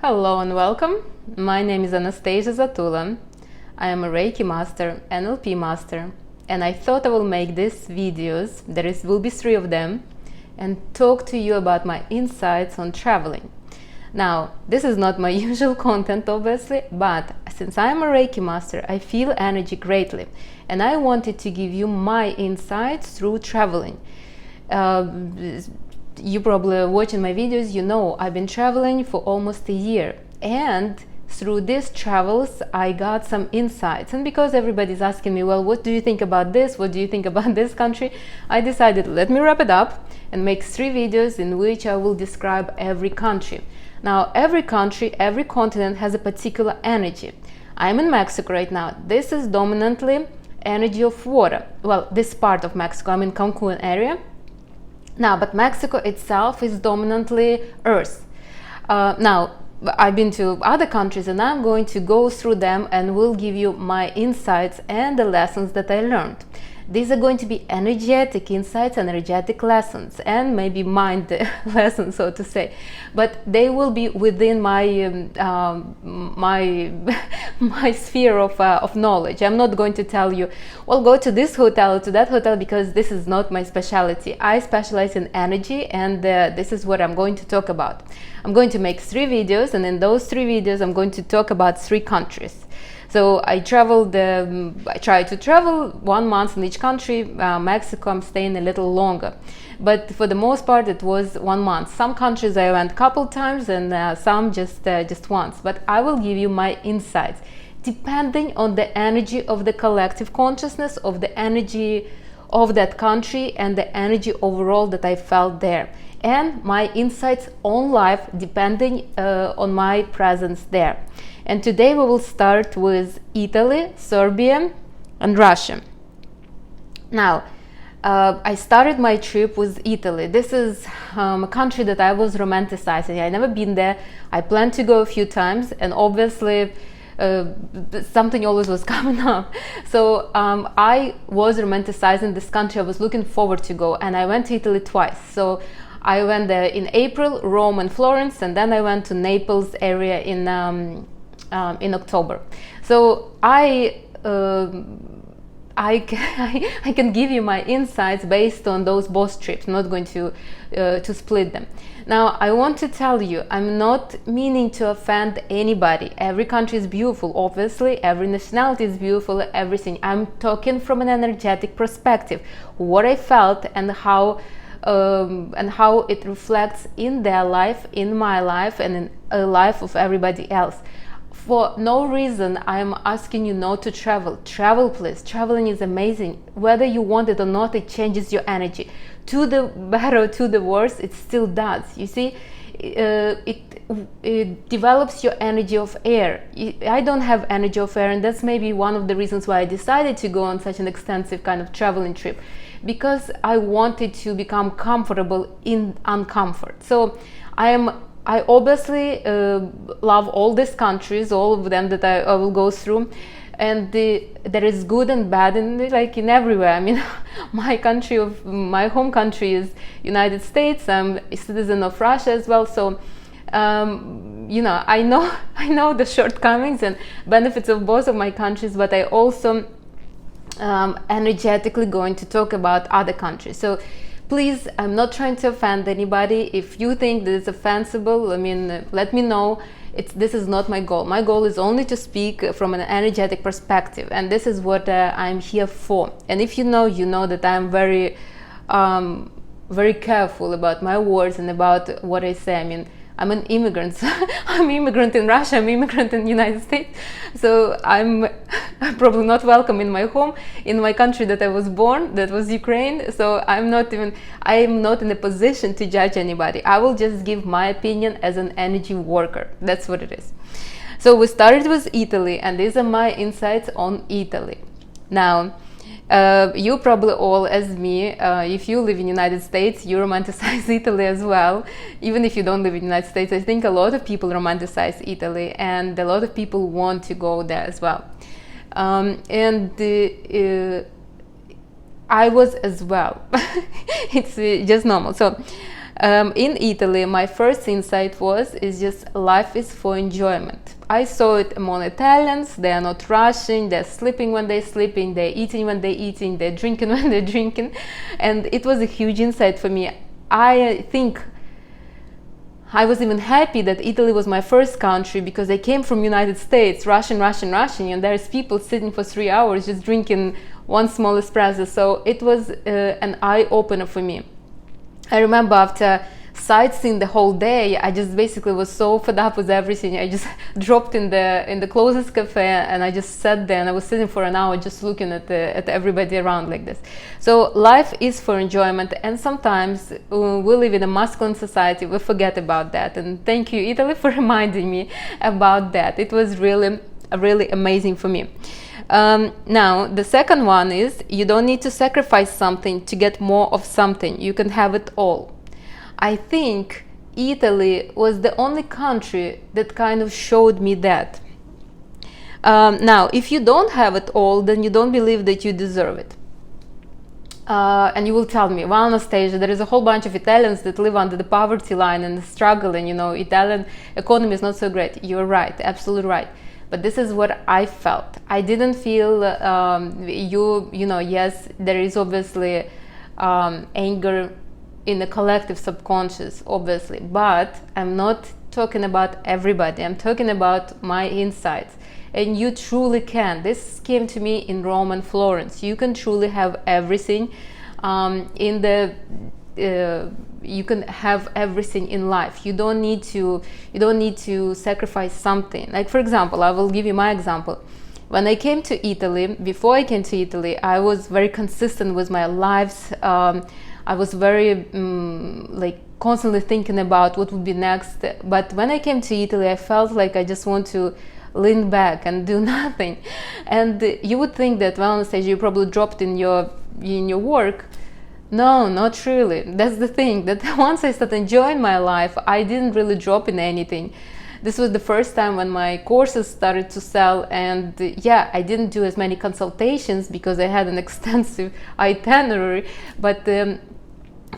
Hello and welcome. My name is Anastasia Zatula. I am a Reiki master, NLP master, and I thought I will make these videos, will be 3 of them, and talk to you about my insights on traveling. Now, this is not my usual content obviously, but since I am a Reiki master, I feel energy greatly, and I wanted to give you my insights through traveling. You probably are watching my videos, you know I've been traveling for almost a year, and through these travels I got some insights. And because everybody's asking me, well, what do you think about this, what do you think about this country, I decided, let me wrap it up and make 3 videos in which I will describe every country. Now, every country, every continent has a particular energy. I'm in Mexico right now. This is dominantly energy of water. Well, this part of Mexico, I'm in Cancun area. Now, but Mexico itself is dominantly earth. Now, I've been to other countries and I'm going to go through them and will give you my insights and the lessons that I learned. These are going to be energetic insights, energetic lessons, and maybe mind lessons, so to say. But they will be within my my sphere of knowledge. I'm not going to tell you, well, go to this hotel or to that hotel, because this is not my specialty. I specialize in energy, and this is what I'm going to talk about. I'm going to make 3 videos, and in those 3 videos, I'm going to talk about 3 countries. So I traveled, I try to travel 1 month in each country. Mexico, I'm staying a little longer. But for the most part, it was 1 month. Some countries I went a couple times, and some just once. But I will give you my insights, depending on the energy of the collective consciousness, of the energy of that country, and the energy overall that I felt there. And my insights on life, depending on my presence there. And today we will start with Italy, Serbia, and Russia. Now, I started my trip with Italy. This is a country that I was romanticizing. I've never been there. I planned to go a few times, and obviously something always was coming up. So I was romanticizing this country. I was looking forward to go, and I went to Italy twice. So I went there in April, Rome and Florence, and then I went to Naples area in October. So I can give you my insights based on those both trips. I'm not going to split them. Now, I want to tell you, I'm not meaning to offend anybody. Every country is beautiful, obviously. Every nationality is beautiful, everything. I'm talking from an energetic perspective, what I felt and how it reflects in their life, in my life, and in the life of everybody else. For no reason I'm asking you not to travel. Travel, please. Traveling is amazing. Whether you want it or not, it changes your energy. To the better, to the worse, it still does. You see, it develops your energy of air. I don't have energy of air, and that's maybe one of the reasons why I decided to go on such an extensive kind of traveling trip, because I wanted to become comfortable in uncomfort. So I obviously love all these countries, all of them that I will go through, and there is good and bad in everywhere. I mean, my home country is United States. I'm a citizen of Russia as well, so you know, I know the shortcomings and benefits of both of my countries, but I also energetically going to talk about other countries. So please, I'm not trying to offend anybody. If you think that it's offensible, I mean, let me know. This is not my goal. My goal is only to speak from an energetic perspective, and this is what I'm here for. And if you know that I'm very, very careful about my words and about what I say. I mean, I'm an immigrant. So I'm an immigrant in Russia, I'm an immigrant in the United States. So I'm probably not welcome in my home, in my country that I was born, that was Ukraine. So I'm not in a position to judge anybody. I will just give my opinion as an energy worker. That's what it is. So we started with Italy, and these are my insights on Italy. Now, you probably all, as me, if you live in the United States, you romanticize Italy as well. Even if you don't live in the United States, I think a lot of people romanticize Italy, and a lot of people want to go there as well. I was as well. It's just normal. So In Italy, my first insight is just life is for enjoyment. I saw it among Italians. They are not rushing, they're sleeping when they're sleeping, they're eating when they're eating, they're drinking when they're drinking. And it was a huge insight for me. I think I was even happy that Italy was my first country, because I came from United States, rushing, and there's people sitting for 3 hours just drinking one small espresso. So it was an eye-opener for me. I remember after sightseeing the whole day, I just basically was so fed up with everything. I just dropped in the closest cafe, and I just sat there, and I was sitting for an hour just looking at everybody around like this. So life is for enjoyment, and sometimes we live in a masculine society, we forget about that. And thank you, Italy, for reminding me about that. It was really amazing for me. Now, the second one is, you don't need to sacrifice something to get more of something. You can have it all. I think Italy was the only country that kind of showed me that. Now, if you don't have it all, then you don't believe that you deserve it. And you will tell me, well, Anastasia, there is a whole bunch of Italians that live under the poverty line and struggle, and Italian economy is not so great. You're right, absolutely right. But this is what I felt. I didn't feel, yes, there is obviously anger in the collective subconscious, obviously, but I'm not talking about everybody. I'm talking about my insights. And you truly can. This came to me in Rome and Florence. You can truly have everything you can have everything in life. You don't need to sacrifice something. Like, for example, I will give you my example. When I came to Italy, before I came to Italy, I was very consistent with my lives. I was very constantly thinking about what would be next. But when I came to Italy, I felt like I just want to lean back and do nothing. And you would think that, well, Anastasia, you probably dropped in your work. No, not really. That's the thing, that once I started enjoying my life, I didn't really drop in anything. This was the first time when my courses started to sell, and I didn't do as many consultations because I had an extensive itinerary, but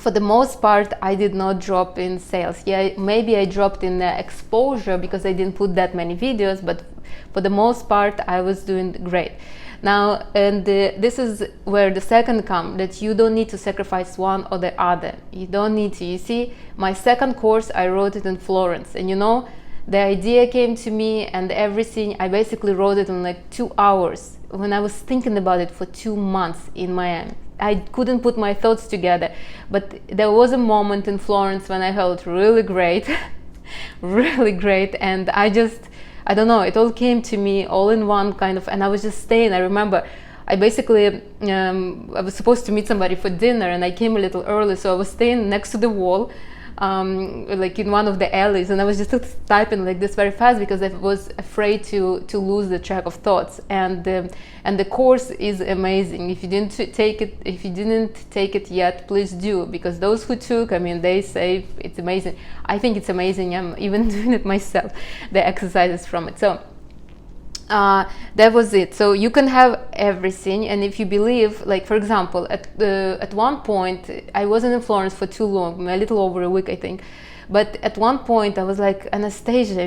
for the most part, I did not drop in sales. Maybe I dropped in exposure because I didn't put that many videos, but for the most part, I was doing great. Now, and this is where the second comes, that you don't need to sacrifice one or the other. You don't need to. You see, my second course, I wrote it in Florence, and the idea came to me and everything. I basically wrote it in like 2 hours when I was thinking about it for 2 months in Miami. I couldn't put my thoughts together, but there was a moment in Florence when I felt really great, really great, and I don't know, it all came to me all in one kind of, and I was just staying. I remember I basically, I was supposed to meet somebody for dinner, and I came a little early, so I was staying next to the wall, like in one of the alleys, and I was just typing like this very fast because I was afraid to lose the track of thoughts. And the course is amazing. If you didn't take it yet, please do, because those who took, they say it's amazing. I think it's amazing. I'm even doing it myself, the exercises from it. So that was it. So you can have everything, and if you believe, like for example, at one point I wasn't in Florence for too long, a little over a week I think, but at one point I was like, Anastasia,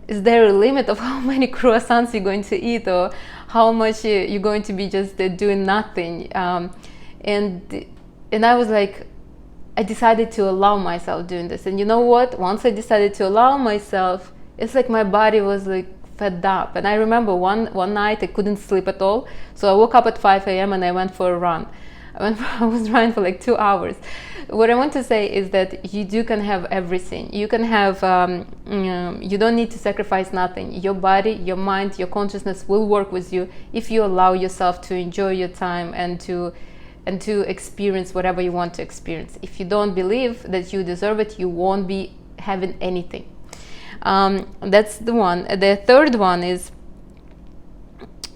is there a limit of how many croissants you're going to eat, or how much you're going to be just doing nothing? And I was like, I decided to allow myself doing this, and you know what? Once I decided to allow myself, it's like my body was like fed up. And I remember one night I couldn't sleep at all, so I woke up at 5 a.m. and I went for a run. I was running for like 2 hours. What I want to say is that you can have everything. You can have, you don't need to sacrifice nothing. Your body, your mind, your consciousness will work with you if you allow yourself to enjoy your time and to experience whatever you want to experience. If you don't believe that you deserve it, you won't be having anything. That's the one. The third one is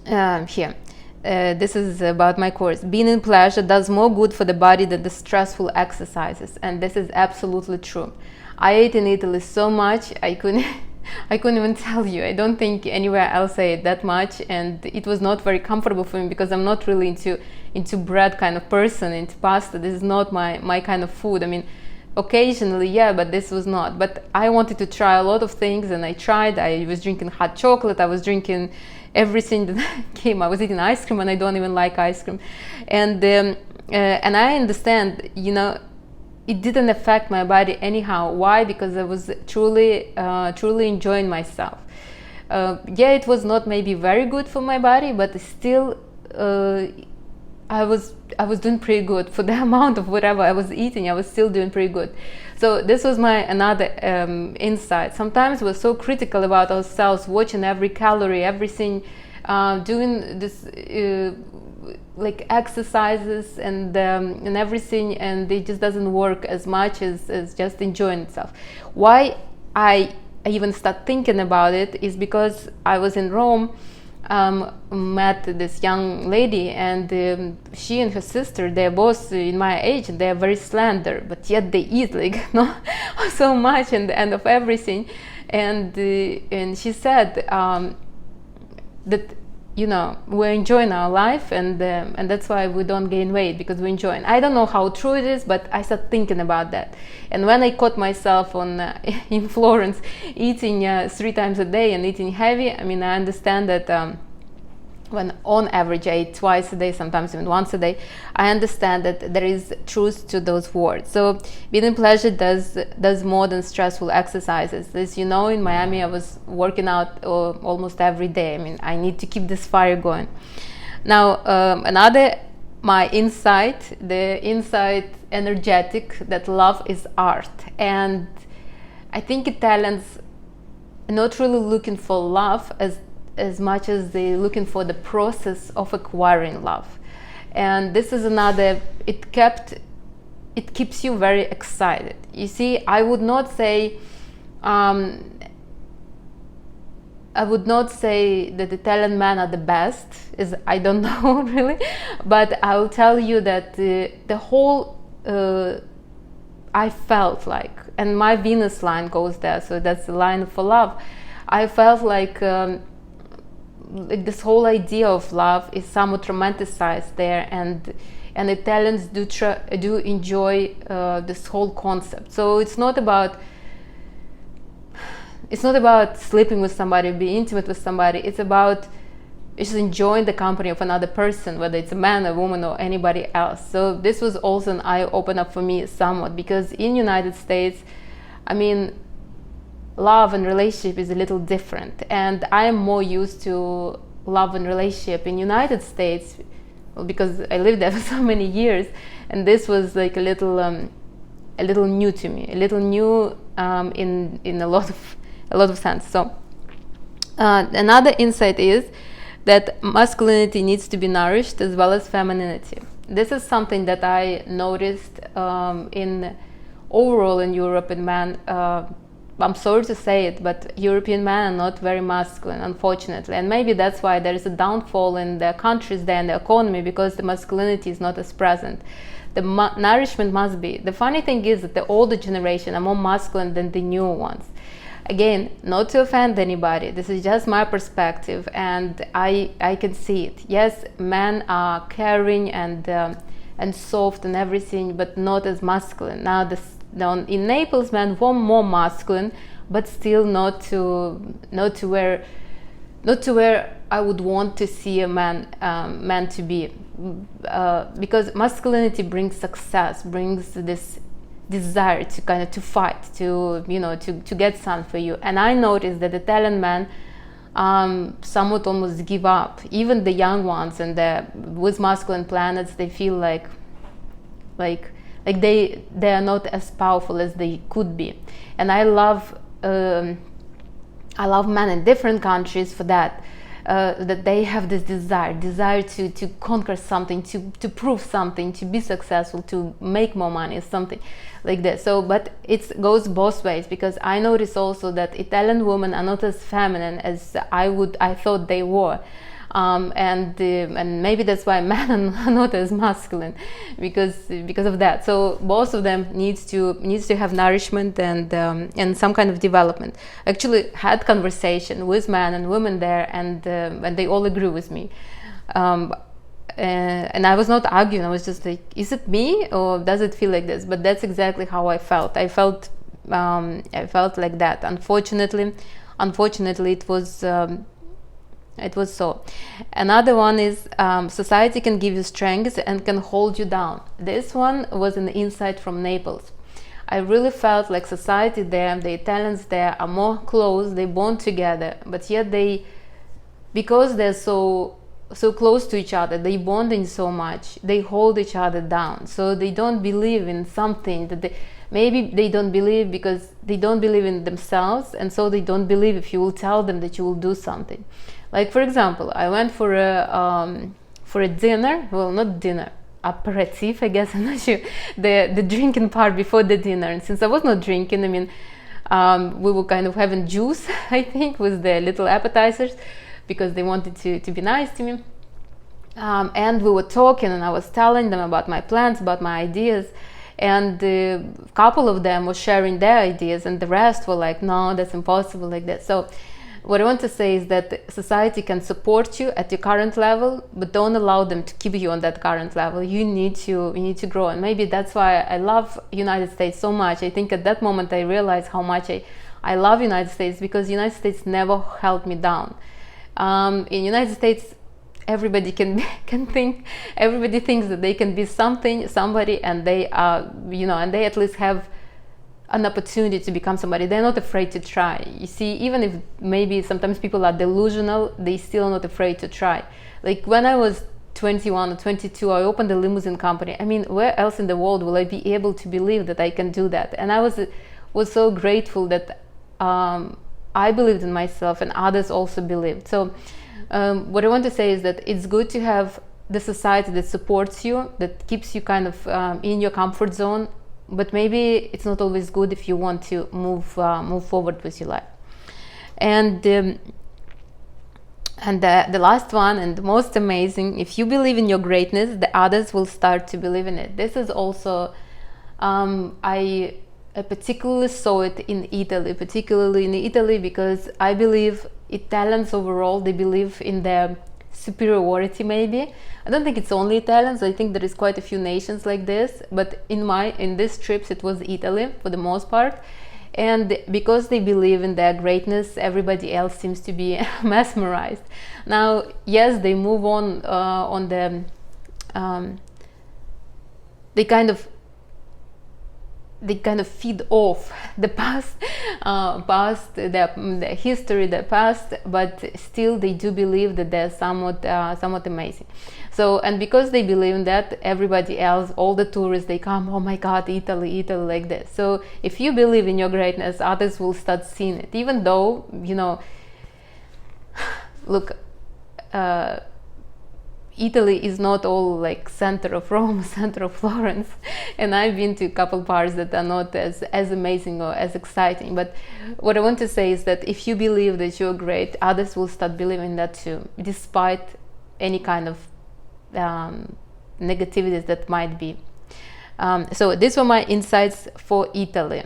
here. This is about my course. Being in pleasure does more good for the body than the stressful exercises, and this is absolutely true. I ate in Italy so much I couldn't even tell you. I don't think anywhere else I ate that much, and it was not very comfortable for me because I'm not really into bread kind of person, into pasta. This is not my kind of food. occasionally, yeah, but this was not. But I wanted to try a lot of things, and I tried. I was drinking hot chocolate, I was drinking everything that came. I was eating ice cream, and I don't even like ice cream. And I understand, you know, it didn't affect my body anyhow. Why? Because I was truly enjoying myself. Yeah, it was not maybe very good for my body, but still I was doing pretty good for the amount of whatever I was eating. I was still doing pretty good. So this was my another insight. Sometimes we're so critical about ourselves, watching every calorie, everything, doing this like exercises and everything, and it just doesn't work as much as just enjoying itself. Why I even start thinking about it is because I was in Rome, met this young lady, and she and her sister, they're both in my age, and they're very slender, but yet they eat like no so much and of everything. And she said that, you know, we're enjoying our life, and that's why we don't gain weight, because we're enjoying. I don't know how true it is, but I started thinking about that. And when I caught myself on in Florence eating 3 times a day and eating heavy, I mean, I understand that when on average I eat twice a day, sometimes even once a day, I understand that there is truth to those words. So being in pleasure does more than stressful exercises. As you know, in Miami I was working out almost every day. I mean, I need to keep this fire going. Now another, my insight, the insight energetic, that love is art. And I think Italians are not really looking for love as much as they're looking for the process of acquiring love. And this is another, it keeps you very excited. You see, I would not say that Italian men are the best, is I don't know really, but I'll tell you that the whole I felt like, and my Venus line goes there, so that's the line for love. I felt like this whole idea of love is somewhat romanticized there, and Italians do enjoy this whole concept. So it's not about sleeping with somebody, being intimate with somebody. It's about just enjoying the company of another person, whether it's a man, a woman, or anybody else. So this was also an eye-opener for me somewhat, because in United States, I mean, love and relationship is a little different, and I am more used to love and relationship in United States, well, because I lived there for so many years, and this was like a little new to me, a little new in a lot of sense. So another insight is that masculinity needs to be nourished as well as femininity. This is something that I noticed in overall in Europe, in men. I'm sorry to say it, but European men are not very masculine, unfortunately. And maybe that's why there is a downfall in the countries there and the economy, because the masculinity is not as present. The nourishment must be. The funny thing is that the older generation are more masculine than the newer ones. Again, not to offend anybody, this is just my perspective, and I can see it. Yes, men are caring and soft and everything, but not as masculine. Now in Naples, men were more masculine, but still not to where I would want to see a man to be, because masculinity brings success, brings this desire to kind of to fight, to get something for you. And I noticed that Italian men somewhat almost give up, even the young ones, and with masculine planets they feel like they are not as powerful as they could be. And I love men in different countries for that, that they have this desire to conquer something, to prove something, to be successful, to make more money, something like that. So, but it goes both ways, because I notice also that Italian women are not as feminine as I thought they were. And maybe that's why men are not as masculine, because of that. So both of them needs to have nourishment and some kind of development. I actually had conversation with men and women there, and they all agree with me. and I was not arguing. I was just like, is it me or does it feel like this? But that's exactly how I felt. I felt like that. Unfortunately, it was so. Another one is society can give you strength and can hold you down. This one was an insight from Naples. I really felt like society there, the Italians there are more close, they bond together, but yet because they're so close to each other, they bonding so much, they hold each other down. So they don't believe in something that maybe they don't believe because they don't believe in themselves, and so they don't believe if you will tell them that you will do something. Like, for example, I went for a dinner, well, not dinner, aperitif, I guess, I'm not sure, the drinking part before the dinner. And since I was not drinking, I mean, we were kind of having juice, I think, with the little appetizers, because they wanted to be nice to me. And we were talking, and I was telling them about my plans, about my ideas, and a couple of them were sharing their ideas, and the rest were like, no, that's impossible, like that. So what I want to say is that society can support you at your current level, but don't allow them to keep you on that current level. You need to grow. And maybe that's why I love United States so much. I think at that moment I realized how much I love United States, because United States never held me down. In United States, everybody can think, everybody thinks that they can be somebody, and they are, and they at least have an opportunity to become somebody. They're not afraid to try. You see, even if maybe sometimes people are delusional, they still are not afraid to try. Like when I was 21 or 22, I opened a limousine company. I mean, where else in the world will I be able to believe that I can do that? And I was so grateful that I believed in myself, and others also believed. So what I want to say is that it's good to have the society that supports you, that keeps you kind of in your comfort zone, but maybe it's not always good if you want to move forward with your life. And the last one, and the most amazing, if you believe in your greatness, the others will start to believe in it. This is also, I particularly saw it in Italy, because I believe Italians overall, they believe in their superiority. Maybe I don't think it's only Italians. I think there is quite a few nations like this, but in these trips it was Italy for the most part. And because they believe in their greatness, everybody else seems to be mesmerized. Now, yes, they move on the they kind of feed off the past, the history, the past, but still they do believe that they're somewhat amazing. So, and because they believe in that, everybody else, all the tourists, they come, oh my God, Italy, like this. So if you believe in your greatness, others will start seeing it, even though, look, Italy is not all like center of Rome, center of Florence, and I've been to a couple parts that are not as amazing or as exciting. But what I want to say is that if you believe that you're great, others will start believing that too, despite any kind of negativities that might be. So these were my insights for Italy.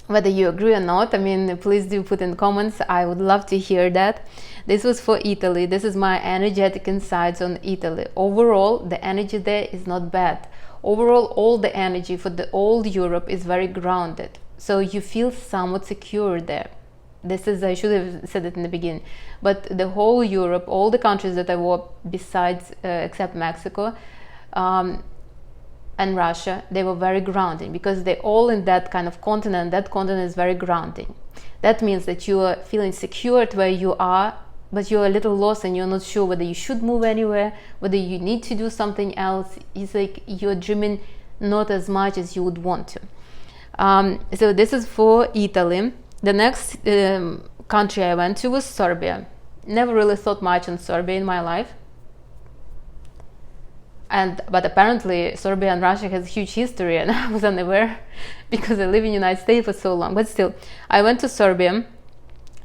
Whether you agree or not, I mean, please do put in comments. I would love to hear that. This was for Italy. This is my energetic insights on Italy. Overall, the energy there is not bad. Overall, all the energy for the old Europe is very grounded. So you feel somewhat secure there. This is, I should have said it in the beginning, but the whole Europe, all the countries that I walked besides, except Mexico, and Russia, they were very grounding, because they're all in that kind of continent. That continent is very grounding. That means that you are feeling secure where you are, but you're a little lost and you're not sure whether you should move anywhere, whether you need to do something else. It's like you're dreaming not as much as you would want to. So this is for Italy. The next country I went to was Serbia. Never really thought much on Serbia in my life. But apparently Serbia and Russia has huge history, and I was unaware because I live in the United States for so long. But still, I went to Serbia.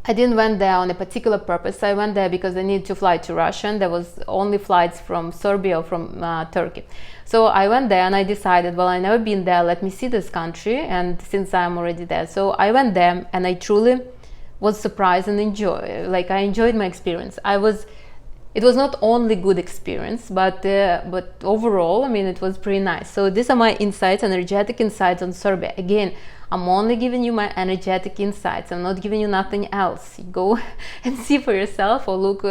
I didn't went there on a particular purpose. I went there because I needed to fly to Russia, and there was only flights from Serbia or from Turkey. So I went there and I decided, well, I've never been there, let me see this country, and since I'm already there. So I went there and I truly was surprised and I enjoyed my experience. I was it was not only good experience, but overall, I mean, it was pretty nice. So these are my insights, energetic insights on Serbia. Again, I'm only giving you my energetic insights. I'm not giving you nothing else. You go and see for yourself, or look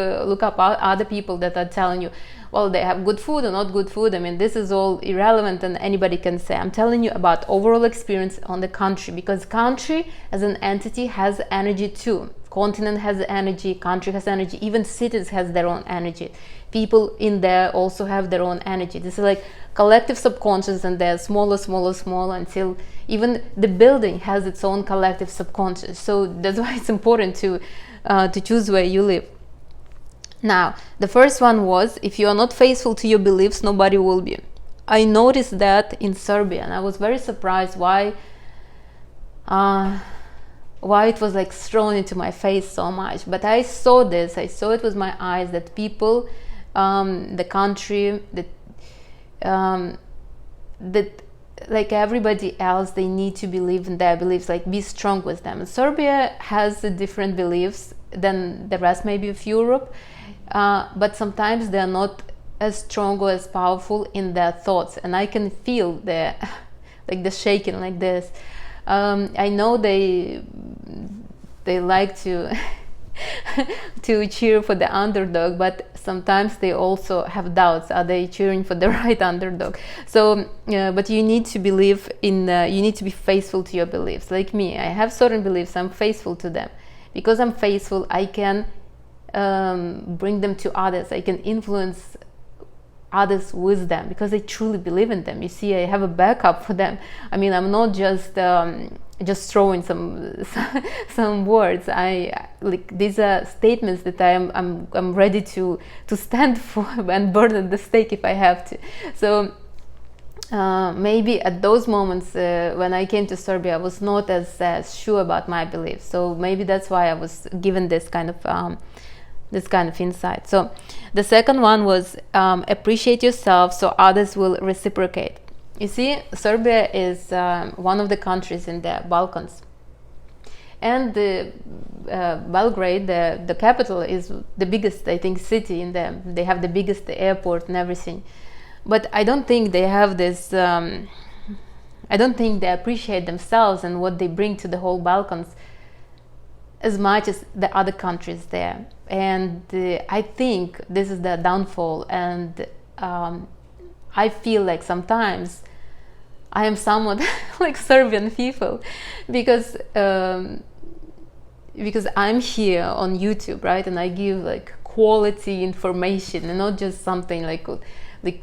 up other people that are telling you, well, they have good food or not good food. I mean, this is all irrelevant, and anybody can say. I'm telling you about overall experience on the country, because country as an entity has energy too. Continent has energy, country has energy, even cities has their own energy. People in there also have their own energy. This is like collective subconscious, and they're smaller until even the building has its own collective subconscious. So that's why it's important to choose where you live. Now, the first one was, if you are not faithful to your beliefs, nobody will be. I noticed that in Serbia, and I was very surprised why it was like thrown into my face so much. But I saw it with my eyes, that people, the country, that like everybody else, they need to believe in their beliefs, like be strong with them. And Serbia has different beliefs than the rest maybe of Europe, but sometimes they're not as strong or as powerful in their thoughts, and I can feel the like the shaking like this. I know they like to to cheer for the underdog, but sometimes they also have doubts. Are they cheering for the right underdog? So, but you need to believe in. You need to be faithful to your beliefs. Like me, I have certain beliefs. I'm faithful to them. Because I'm faithful, I can bring them to others. I can influence others with them because I truly believe in them. You see, I have a backup for them. I mean, I'm not just throwing some words. I like, these are statements that I'm ready to stand for and burn at the stake if I have to. So maybe at those moments when I came to Serbia, I was not as sure about my beliefs. So maybe that's why I was given this kind of insight. So the second one was appreciate yourself so others will reciprocate. You see, Serbia is one of the countries in the Balkans, and Belgrade, the capital, is the biggest, I think, city in them. They have the biggest airport and everything, but I don't think they have this. I don't think they appreciate themselves and what they bring to the whole Balkans as much as the other countries there. And I think this is the downfall, and I feel like sometimes I am somewhat like Serbian people because I'm here on YouTube, right, and I give like quality information and not just something like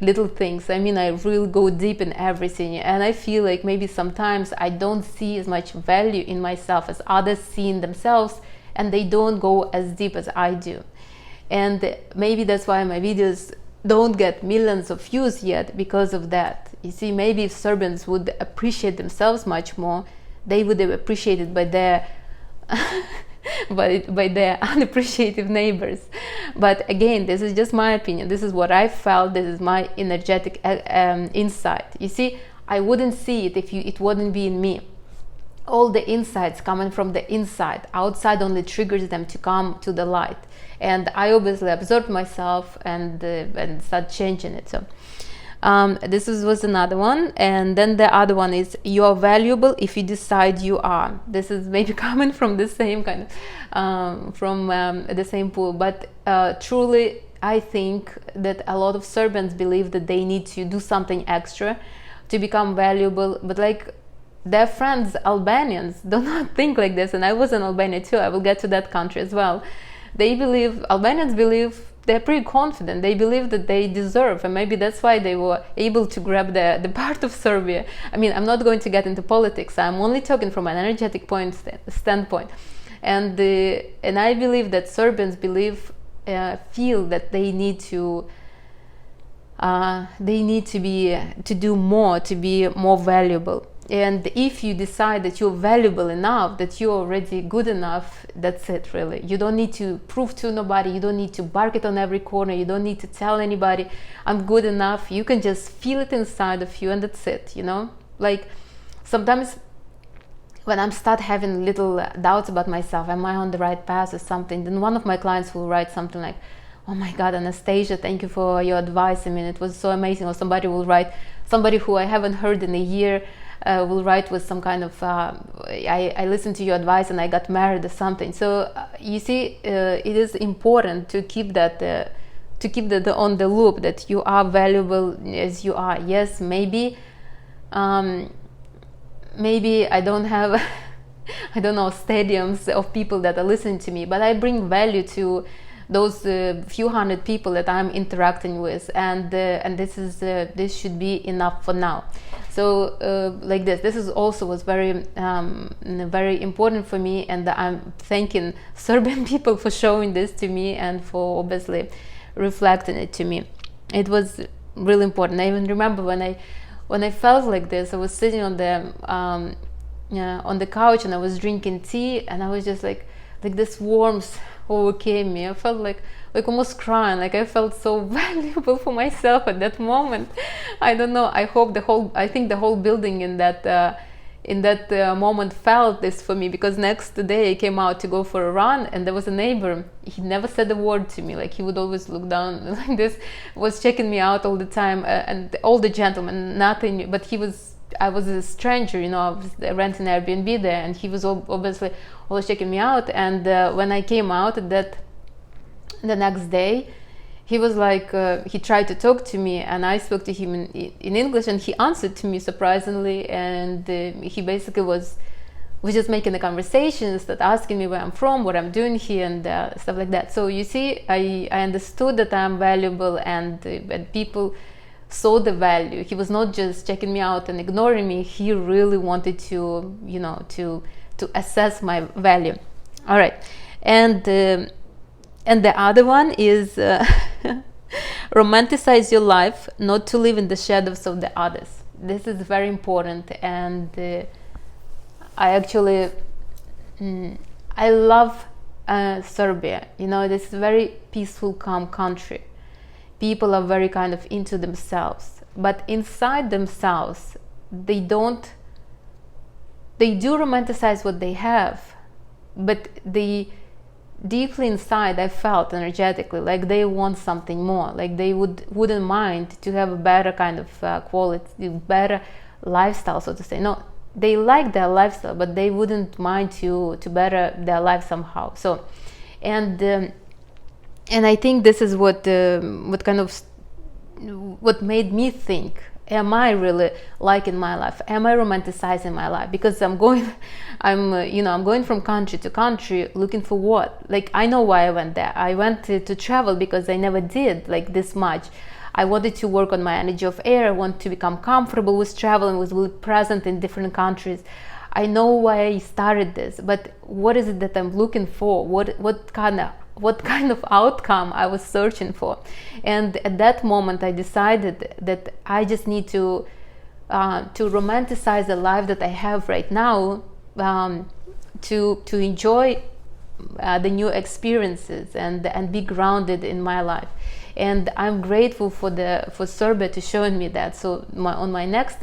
little things. I mean, I really go deep in everything, and I feel like maybe sometimes I don't see as much value in myself as others see in themselves, and they don't go as deep as I do. And maybe that's why my videos don't get millions of views yet, because of that. You see, maybe if Serbians would appreciate themselves much more, they would have appreciated by their by their unappreciative neighbors. But again, this is just my opinion. This is what I felt. This is my energetic insight. You see, I wouldn't see it if it wouldn't be in me. All the insights coming from the inside. Outside only triggers them to come to the light. And I obviously observed myself and start changing it. So this was another one. And then the other one is, you are valuable if you decide you are. This is maybe coming from the same kind of from the same pool, but truly I think that a lot of Serbians believe that they need to do something extra to become valuable. But like their friends Albanians do not think like this, and I was in Albania too. I will get to that country as well. Albanians believe, they're pretty confident. They believe that they deserve, and maybe that's why they were able to grab the part of Serbia. I mean, I'm not going to get into politics. I'm only talking from an energetic standpoint. And I believe that Serbians feel that they need to do more to be more valuable. And if you decide that you're valuable enough, that you're already good enough, that's it, really. You don't need to prove to nobody. You don't need to bark it on every corner. You don't need to tell anybody, I'm good enough. You can just feel it inside of you, and that's it, you know? Like, sometimes when I start having little doubts about myself, am I on the right path or something, then one of my clients will write something like, oh my God, Anastasia, thank you for your advice. I mean, it was so amazing. Or somebody will write, somebody who I haven't heard in a year will write with some kind of, I listened to your advice and I got married or something. So you see, it is important to keep that on the loop, that you are valuable as you are. Yes, maybe I don't have I don't know, stadiums of people that are listening to me, but I bring value to those few hundred people that I'm interacting with, and this should be enough for now. So like this is also was very important for me, and I'm thanking Serbian people for showing this to me and for obviously reflecting it to me. It was really important. I even remember when I felt like this, I was sitting on the couch and I was drinking tea, and I was just like this warmth overcame me. I felt like almost crying. Like I felt so valuable for myself at that moment. I don't know. I think the whole building in that moment felt this for me, because next day I came out to go for a run, and there was a neighbor. He never said a word to me. Like he would always look down like this, was checking me out all the time, and all the gentlemen, nothing. But I was a stranger, you know. I was renting Airbnb there, and he was obviously always checking me out. And when I came out the next day, he was like, he tried to talk to me, and I spoke to him in English, and he answered to me surprisingly. And he basically was just making a conversation, started asking me where I'm from, what I'm doing here, and stuff like that. So you see, I understood that I'm valuable, and people saw the value. He was not just checking me out and ignoring me. He really wanted to, you know, to assess my value. All right, and the other one is romanticize your life, not to live in the shadows of the others. This is very important, and I actually I love Serbia. You know, this is a very peaceful, calm country. People are very kind of into themselves, but inside themselves, they do romanticize what they have, but they deeply inside, I felt energetically like they want something more, like they wouldn't mind to have a better kind of quality, better lifestyle, so to say. No, they like their lifestyle, but they wouldn't mind to better their life somehow. So, and I think this is what made me think, am I really liking my life? Am I romanticizing my life? Because I'm going from country to country looking for what? Like, I know why I went there. I went to travel because I never did like this much. I wanted to work on my energy of air. I want to become comfortable with traveling, with really present in different countries. I know why I started this, but what is it that I'm looking for? What kind of outcome I was searching for? And at that moment I decided that I just need to romanticize the life that I have right now, to enjoy the new experiences and be grounded in my life. And I'm grateful for Serbia to showing me that. So on my next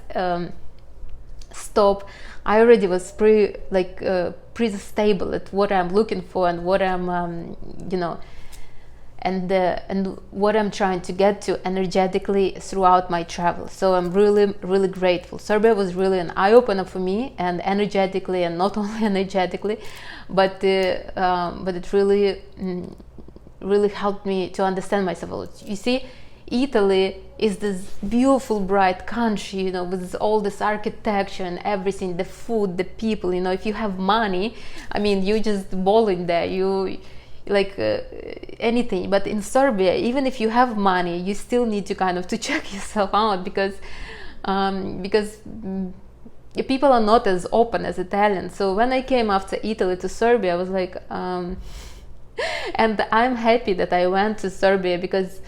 stop, I already was pretty stable at what I'm looking for and what I'm and what I'm trying to get to energetically throughout my travel. So I'm really, really grateful. Serbia was really an eye-opener for me, and energetically, and not only energetically, but it really really helped me to understand myself. You see, Italy is this beautiful, bright country, you know, with all this architecture and everything, the food, the people. You know, if you have money, I mean, you just balling there. You like anything. But in Serbia, even if you have money, you still need to kind of to check yourself out, because people are not as open as Italians. So when I came after Italy to Serbia, I was like, and I'm happy that I went to Serbia, because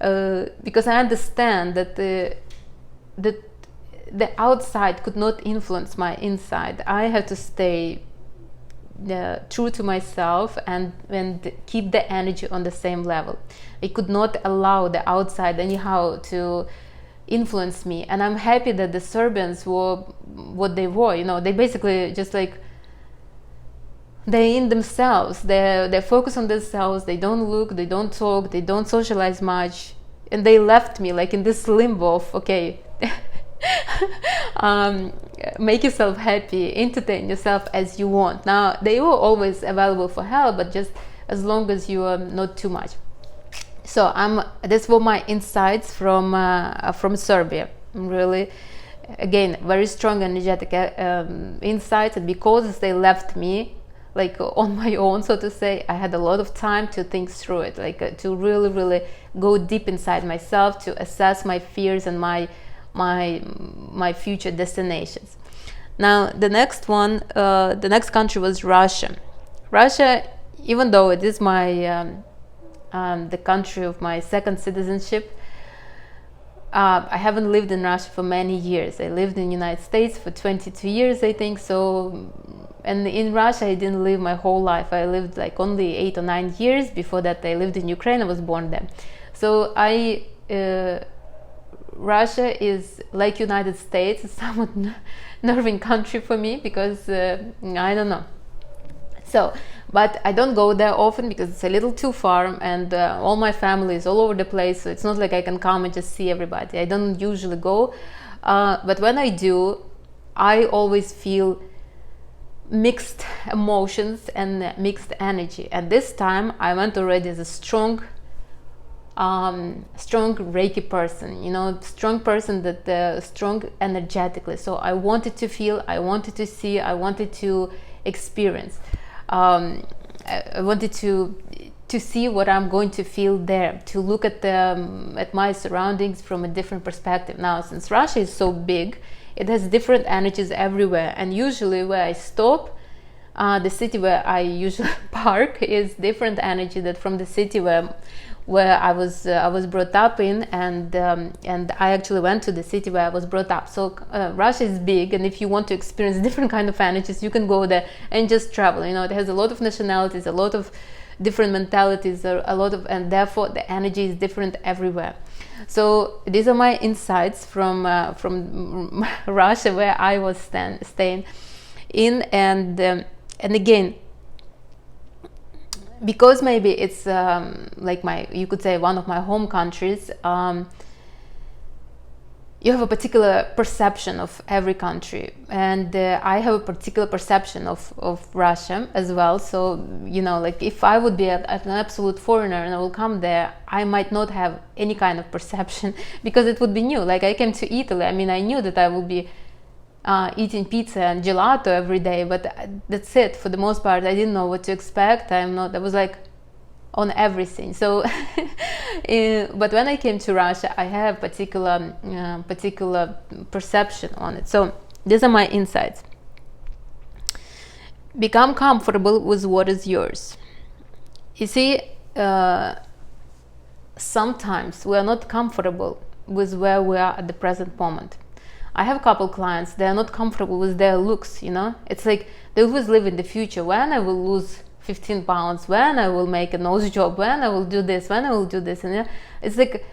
I understand that the outside could not influence my inside. I had to stay true to myself and keep the energy on the same level. I could not allow the outside anyhow to influence me. And I'm happy that the Serbians were what they were. You know, they basically just like they in themselves, they focus on themselves, they don't look, they don't talk, they don't socialize much, and they left me like in this limbo of, okay, make yourself happy, entertain yourself as you want. Now they were always available for help, but just as long as you are not too much. So this were my insights from Serbia. Really, again, very strong energetic insights, and because they left me like on my own, so to say, I had a lot of time to think through it, like to really go deep inside myself, to assess my fears and my future destinations. Now the next one, the next country was Russia. Russia, even though it is my the country of my second citizenship, I haven't lived in Russia for many years. I lived in the United States for 22 years, I think. So, and in Russia, I didn't live my whole life. I lived like only 8 or 9 years. Before that, I lived in Ukraine. I was born there. So Russia is like United States, a somewhat nerving country for me because I don't know. So, but I don't go there often because it's a little too far, and all my family is all over the place, so it's not like I can come and just see everybody. I don't usually go, but when I do, I always feel mixed emotions and mixed energy. And this time I went already as a strong Reiki person, you know, strong person, that strong energetically. So I wanted to feel, I wanted to see, I wanted to experience. I wanted to see what I'm going to feel there, to look at my surroundings from a different perspective. Now, since Russia is so big, it has different energies everywhere, and usually where I stop, the city where I usually park is different energy than from the city where I was brought up in, and I actually went to the city where I was brought up. So Russia is big, and if you want to experience different kind of energies, you can go there and just travel. You know, it has a lot of nationalities, a lot of different mentalities, and therefore the energy is different everywhere. So these are my insights from Russia, where I was staying in, and again, because maybe it's like you could say one of my home countries, you have a particular perception of every country, and I have a particular perception of Russia as well. So, you know, like if I would be an absolute foreigner and I will come there, I might not have any kind of perception because it would be new. Like I came to Italy, I mean, I knew that I would be eating pizza and gelato every day, but that's it. For the most part, I didn't know what to expect. I was like on everything. So, but when I came to Russia, I have particular perception on it. So these are my insights. Become comfortable with what is yours. You see, sometimes we are not comfortable with where we are at the present moment. I have a couple clients, they are not comfortable with their looks, you know. It's like they always live in the future. When I will lose 15 pounds, when I will make a nose job, when I will do this, when I will do this. And it's like,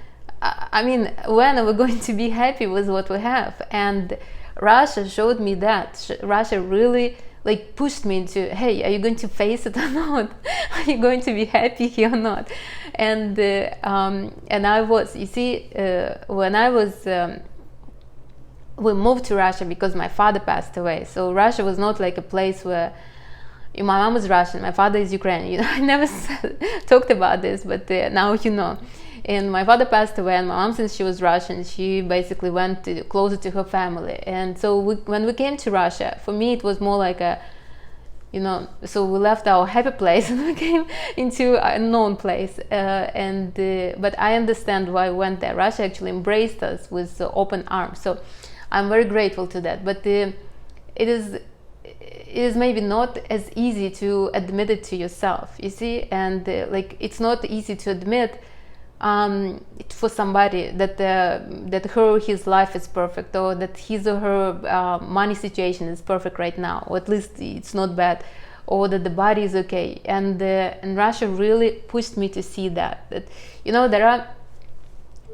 I mean, when are we going to be happy with what we have? And Russia showed me that. Russia really like pushed me into, hey, are you going to face it or not? Are you going to be happy here or not? And I was, you see, when I was, we moved to Russia because my father passed away. So Russia was not like a place where, my mom is Russian, my father is Ukrainian. You know, I never talked about this, but now you know. And my father passed away, and my mom, since she was Russian, she basically went closer to her family. And so when we came to Russia, for me it was more like a, you know, so we left our happy place and we came into a known place. But I understand why we went there. Russia actually embraced us with open arms. So I'm very grateful to that. But it is maybe not as easy to admit it to yourself, you see. And like it's not easy to admit for somebody that his life is perfect, or that his or her money situation is perfect right now, or at least it's not bad, or that the body is okay. And Russia really pushed me to see that you know,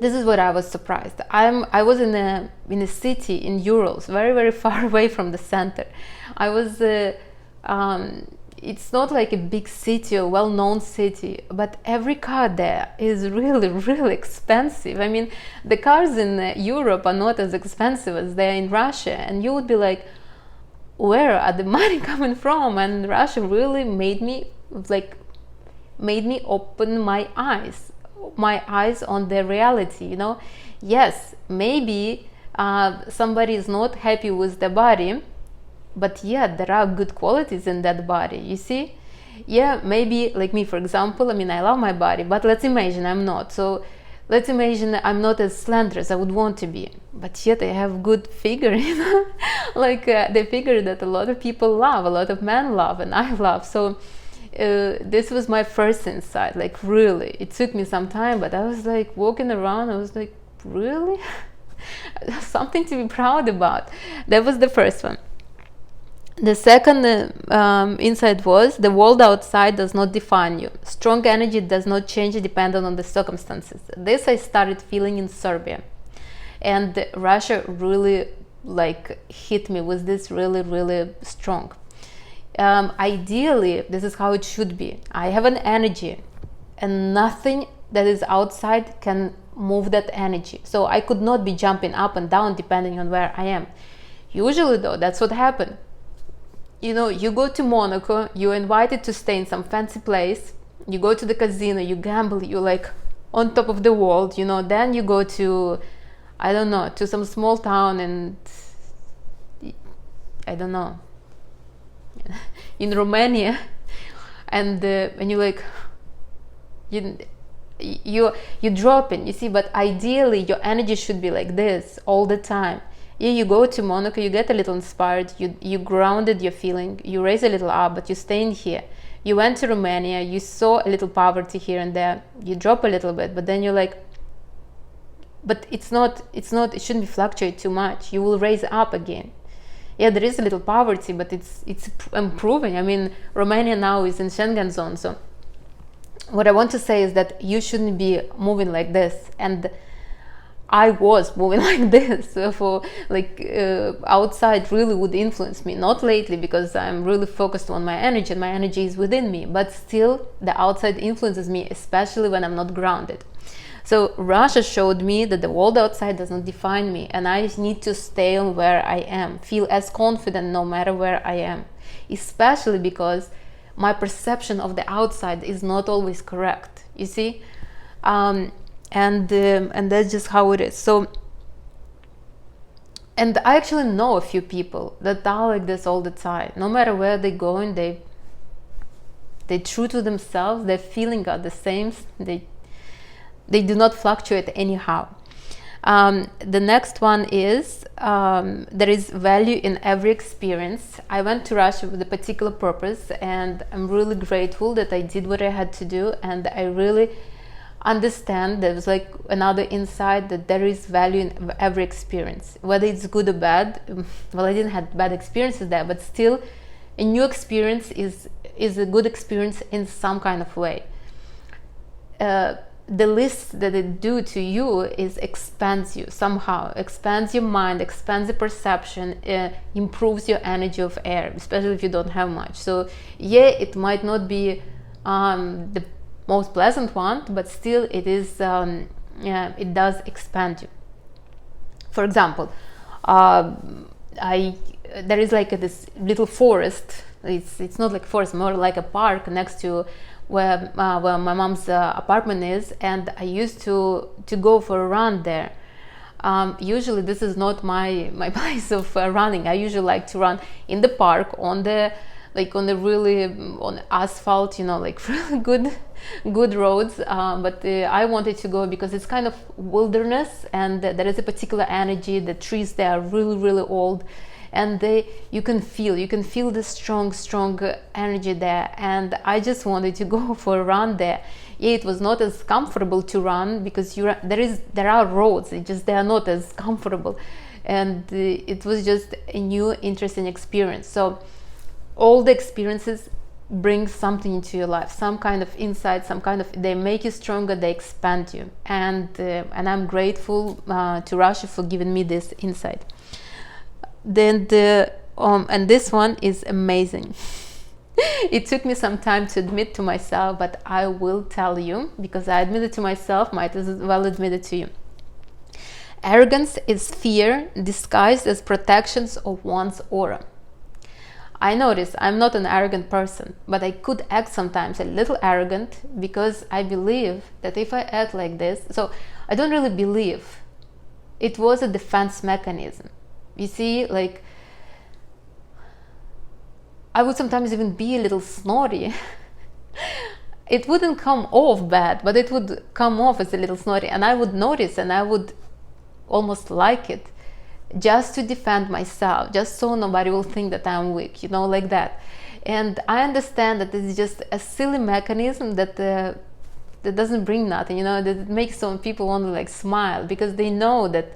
this is what I was surprised. I was in a city in Urals, very, very far away from the center. I was it's not like a big city, a well-known city, but every car there is really, really expensive. I mean, the cars in Europe are not as expensive as they are in Russia, and you would be like, where are the money coming from? And Russia really made me open my eyes on the reality, you know. Yes, maybe somebody is not happy with the body, but yeah, there are good qualities in that body, you see. Yeah, maybe like me, for example, I mean, I love my body, but let's imagine I'm not. So let's imagine I'm not as slender as I would want to be, but yet I have good figure, you know, like the figure that a lot of people love, a lot of men love, and I love. So this was my first insight. Like, really, it took me some time, but I was like walking around, I was like, really? Something to be proud about. That was the first one. The second insight was, the world outside does not define you. Strong energy does not change depending on the circumstances. This I started feeling in Serbia, and Russia really like hit me with this really, really strong. Ideally, this is how it should be. I have an energy, and nothing that is outside can move that energy. So I could not be jumping up and down depending on where I am. Usually, though, that's what happened. You know, you go to Monaco, you're invited to stay in some fancy place, you go to the casino, you gamble, you're like on top of the world, you know. Then you go to, I don't know, to some small town, and I don't know, in Romania, and you're like, you drop in, you see. But ideally your energy should be like this all the time. Yeah, you go to Monaco, you get a little inspired, you grounded your feeling, you raise a little up, but you stay in here. You went to Romania, you saw a little poverty here and there, you drop a little bit, but then you're like, but it shouldn't be fluctuate too much. You will raise up again. Yeah, there is a little poverty, but it's improving. I mean, Romania now is in Schengen zone, so what I want to say is that you shouldn't be moving like this. And I was moving like this, for like outside really would influence me. Not lately, because I'm really focused on my energy, and my energy is within me, but still the outside influences me, especially when I'm not grounded. So Russia showed me that the world outside does not define me, and I need to stay on where I am, feel as confident no matter where I am, especially because my perception of the outside is not always correct, you see. And that's just how it is. So, and I actually know a few people that are like this all the time. No matter where they go, and they're true to themselves. Their feelings are the same. They do not fluctuate anyhow. The next one is, there is value in every experience. I went to Russia with a particular purpose, and I'm really grateful that I did what I had to do, and I really understand there's like another insight, that there is value in every experience, whether it's good or bad. Well, I didn't have bad experiences there, but still a new experience is a good experience in some kind of way. The least that it do to you is expands you somehow, expands your mind, expands the perception, improves your energy of air, especially if you don't have much. So yeah, it might not be the most pleasant one, but still it is, it does expand you. For example, there is like this little forest. It's not like forest, more like a park next to where my mom's apartment is, and I used to go for a run there. Usually this is not my place of running. I usually like to run in the park, on the asphalt, you know, like really good roads. But I wanted to go because it's kind of wilderness, and there is a particular energy. The trees there are really, really old, and you can feel the strong energy there. And I just wanted to go for a run there. Yeah, it was not as comfortable to run because there are roads. They are not as comfortable, and it was just a new, interesting experience. So all the experiences bring something into your life, some kind of insight, they make you stronger, they expand you, and I'm grateful to Russia for giving me this insight. Then and this one is amazing. It took me some time to admit to myself, but I will tell you, because I admitted to myself, might as well admit it to you. Arrogance is fear disguised as protections of one's aura. I notice I'm not an arrogant person, but I could act sometimes a little arrogant because I believe that if I act like this, so I don't really believe. It was a defense mechanism. You see, like, I would sometimes even be a little snotty. It wouldn't come off bad, but it would come off as a little snotty, and I would notice and I would almost like it, just to defend myself, just so nobody will think that I'm weak, you know, like that. And I understand that it's just a silly mechanism that that doesn't bring nothing, you know, that makes some people want to like smile, because they know that,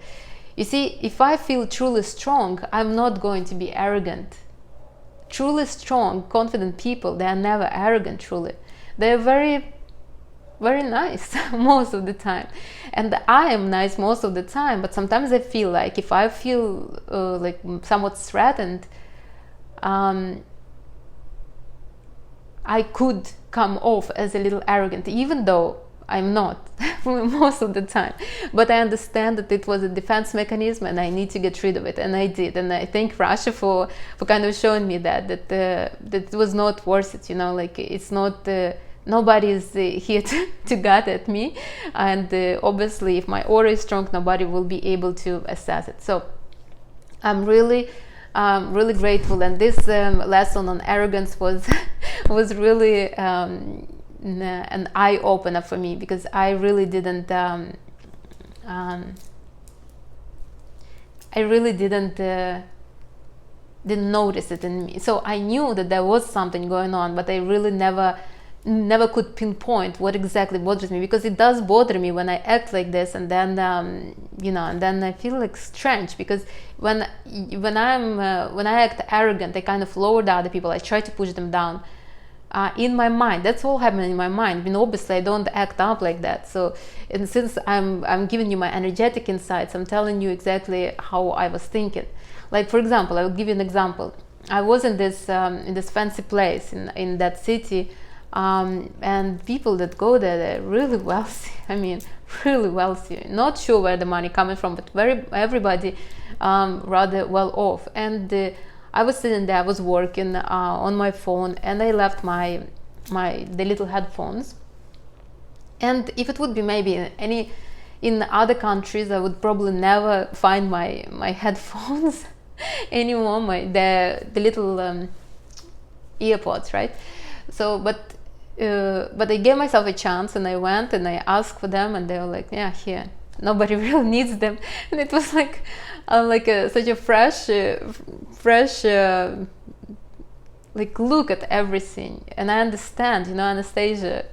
you see, if I feel truly strong, I'm not going to be arrogant. Truly strong, confident people, they are never arrogant. Truly, they're very, very nice most of the time, and I am nice most of the time. But sometimes I feel like if I feel like somewhat threatened, I could come off as a little arrogant, even though I'm not most of the time. But I understand that it was a defense mechanism and I need to get rid of it, and I did. And I thank Russia for kind of showing me that it was not worth it, you know, like it's not nobody is here to gut at me, and obviously if my aura is strong, nobody will be able to assess it. So I'm really grateful, and this lesson on arrogance was was really an eye-opener for me, because I really didn't didn't notice it in me. So I knew that there was something going on, but I really never could pinpoint what exactly bothers me, because it does bother me when I act like this, and then you know, and then I feel like strange, because when I act arrogant, I kind of lower the other people, I try to push them down. In my mind, that's all happening in my mind. I mean, obviously I don't act up like that. So, and since I'm giving you my energetic insights, I'm telling you exactly how I was thinking. Like, for example, I will give you an example. I was in this fancy place in that city, and people that go there, they're really wealthy. I mean, really wealthy. Not sure where the money coming from, but everybody rather well off. And I was sitting there, I was working on my phone, and I left the little headphones. And if it would be maybe in other countries, I would probably never find my headphones anymore, the little earpods, right? So, but I gave myself a chance, and I went and I asked for them, and they were like, yeah, here. Nobody really needs them. And it was like such a fresh like look at everything. And I understand, you know, Anastasia,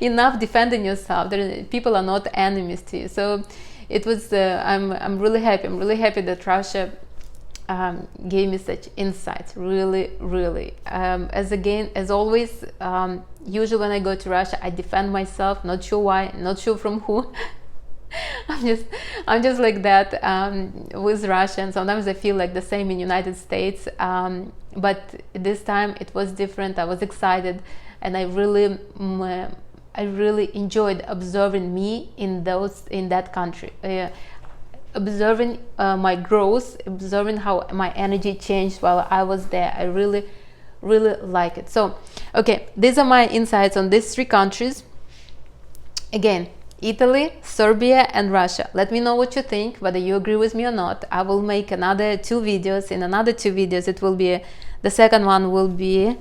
enough defending yourself. People are not enemies to you. So it was I'm really happy that Russia gave me such insights, really. As always, usually when I go to Russia, I defend myself, not sure why, not sure from who. I'm just like that with Russia, and sometimes I feel like the same in United States, but this time it was different. I was excited, and I really enjoyed observing me in that country, observing my growth, observing how my energy changed while I was there. I really like it. So okay, these are my insights on these three countries. Again, Italy, Serbia, and Russia. Let me know what you think, whether you agree with me or not. I will make another 2 videos. In another 2 videos, it will be, the second one will be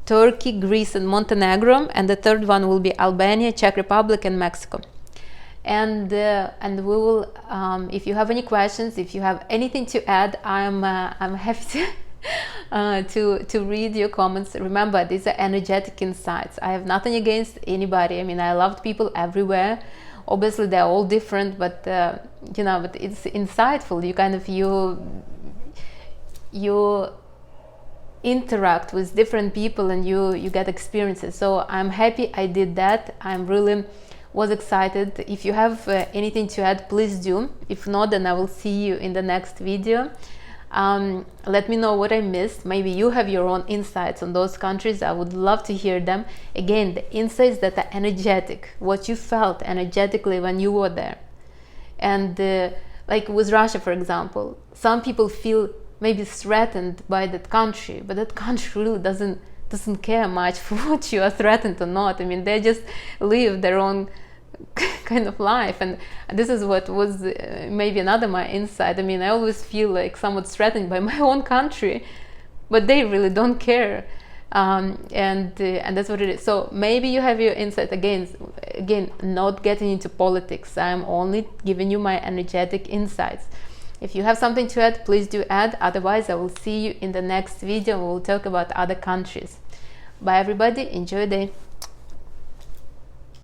Turkey, Greece, and Montenegro, and the third one will be Albania, Czech Republic, and Mexico. And we will, if you have any questions, if you have anything to add, I'm happy to read your comments. Remember, these are energetic insights. I have nothing against anybody. I mean, I loved people everywhere. Obviously, they're all different, but you know, but it's insightful. You kind of you interact with different people, and you get experiences. So I'm happy I did that. I'm really was excited. If you have anything to add, please do. If not, then I will see you in the next video. Let me know what I missed. Maybe you have your own insights on those countries. I would love to hear them. Again, the insights that are energetic, what you felt energetically when you were there. And like with Russia, for example, some people feel maybe threatened by that country, but that country really doesn't care much for what you are threatened or not. I mean, they just live their own kind of life, and this is what was maybe another my insight. I mean, I always feel like somewhat threatened by my own country, but they really don't care, and that's what it is. So maybe you have your insight. Again, not getting into politics. I'm only giving you my energetic insights. If you have something to add, please do add. Otherwise, I will see you in the next video. We'll talk about other countries. Bye everybody, enjoy your day.